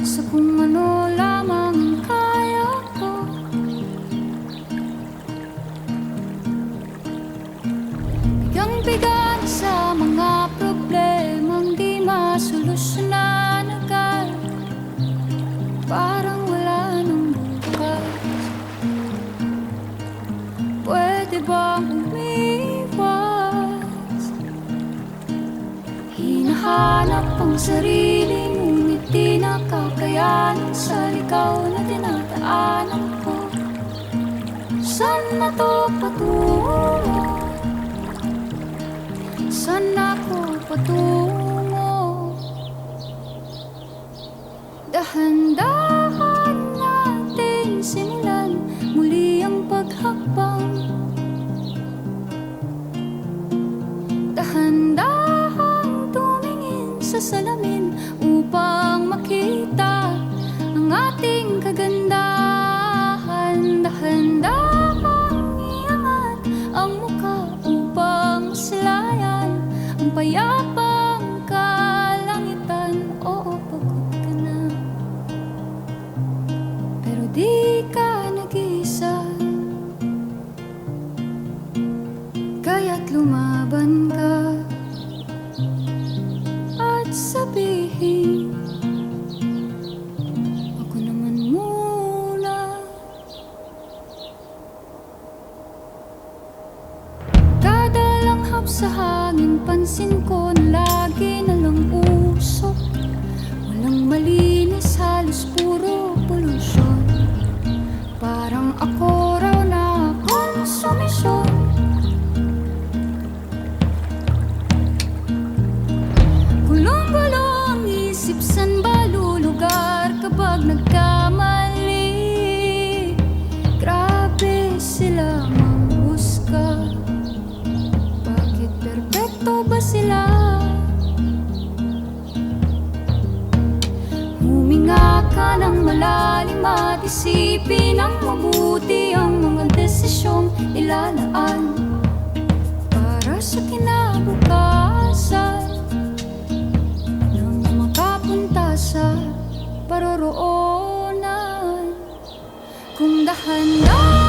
sa kung ano lamang kaya ko. Bigang-bigan sa mga problemang di masolusyonan agad, parang wala nang bukas. Pwede bang umiwas? Hinahanap ang sarili, ngunit di nakakayanan sa ligaw na dinadaanan ko. Saan na to patungo? Saan ako patungo? Dahan-dahan natin sinilan muli ang paghakbang. Dahan-dahan tumingin sa salamin upang makita ang ating kagandahan. Dahan-dahan iangat ang mukha upang silayan ang payapang kalangitan. Oo, pagod ka na, pero di ka nag-iisa. Kaya't lumaban ka at sabihin, ako naman muna. Kada langhap sa hangin, pansin ko na lagi na lang usok. Walang malinis, halos puro polusyon. Parang ako raw na konsumisyon. Gulong-gulo ang isip, san ba lulugar kapag nagkamali? Grabe sila manghusga, bakit perpekto ba sila? Huminga ka ng malalim at isipin ng mabuti ang mga desisyong ilalaan para sa kinabukasan, sa paroroonan. Kung dahan-dahan